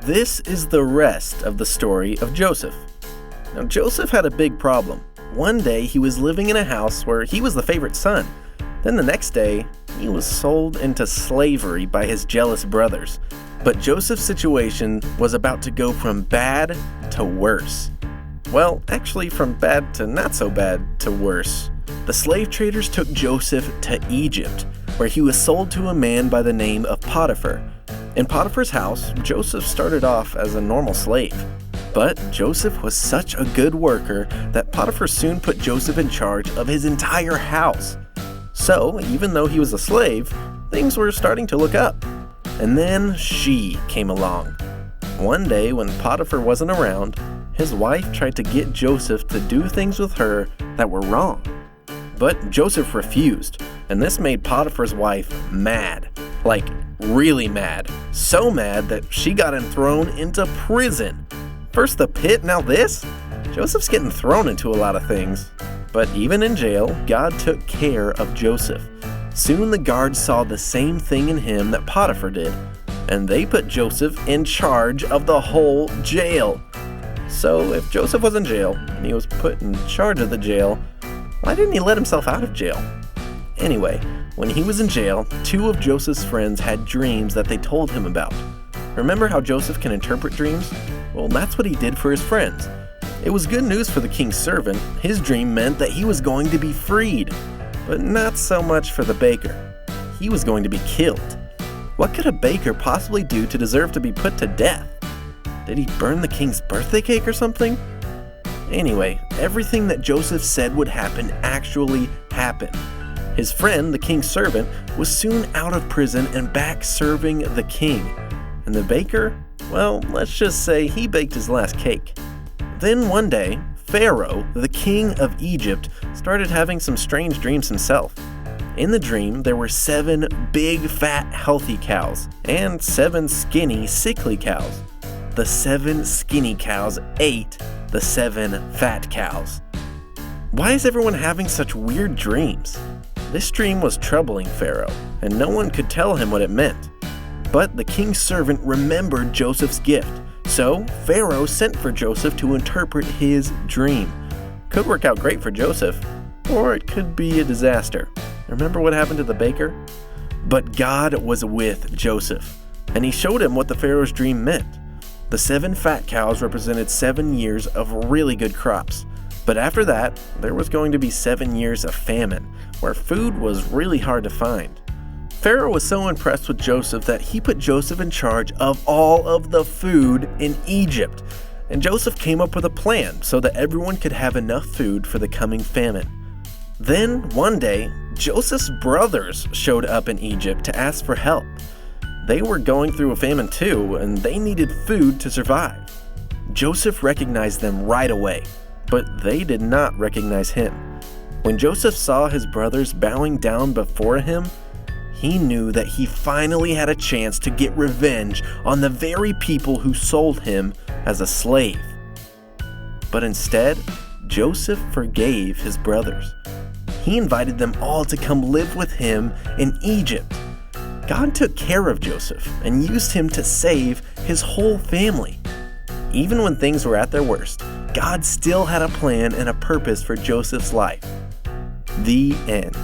This is the rest of the story of Joseph. Now, Joseph had a big problem. One day, he was living in a house where he was the favorite son. Then the next day, he was sold into slavery by his jealous brothers. But Joseph's situation was about to go from bad to worse. Well, actually from bad to not so bad to worse. The slave traders took Joseph to Egypt, where he was sold to a man by the name of Potiphar. In Potiphar's house, Joseph started off as a normal slave. But Joseph was such a good worker that Potiphar soon put Joseph in charge of his entire house. So, even though he was a slave, things were starting to look up. And then she came along. One day when Potiphar wasn't around, his wife tried to get Joseph to do things with her that were wrong. But Joseph refused, and this made Potiphar's wife mad. Like, really mad. So mad that she got him thrown into prison. First the pit, now this? Joseph's getting thrown into a lot of things. But even in jail, God took care of Joseph. Soon the guards saw the same thing in him that Potiphar did, and they put Joseph in charge of the whole jail. So if Joseph was in jail, and he was put in charge of the jail, why didn't he let himself out of jail? Anyway, when he was in jail, two of Joseph's friends had dreams that they told him about. Remember how Joseph can interpret dreams? Well, that's what he did for his friends. It was good news for the king's servant. His dream meant that he was going to be freed, but not so much for the baker. He was going to be killed. What could a baker possibly do to deserve to be put to death? Did he burn the king's birthday cake or something? Anyway, everything that Joseph said would happen actually happened. His friend, the king's servant, was soon out of prison and back serving the king. And the baker, well, let's just say he baked his last cake. Then one day, Pharaoh, the king of Egypt, started having some strange dreams himself. In the dream, there were 7 big, fat, healthy cows and 7 skinny, sickly cows. The 7 skinny cows ate the 7 fat cows. Why is everyone having such weird dreams? This dream was troubling Pharaoh, and no one could tell him what it meant. But the king's servant remembered Joseph's gift, so Pharaoh sent for Joseph to interpret his dream. Could work out great for Joseph, or it could be a disaster. Remember what happened to the baker? But God was with Joseph, and he showed him what the Pharaoh's dream meant. The 7 fat cows represented 7 years of really good crops. But after that, there was going to be 7 years of famine, where food was really hard to find. Pharaoh was so impressed with Joseph that he put Joseph in charge of all of the food in Egypt. And Joseph came up with a plan so that everyone could have enough food for the coming famine. Then, one day, Joseph's brothers showed up in Egypt to ask for help. They were going through a famine too, and they needed food to survive. Joseph recognized them right away, but they did not recognize him. When Joseph saw his brothers bowing down before him, he knew that he finally had a chance to get revenge on the very people who sold him as a slave. But instead, Joseph forgave his brothers. He invited them all to come live with him in Egypt. God took care of Joseph and used him to save his whole family. Even when things were at their worst, God still had a plan and a purpose for Joseph's life. The end.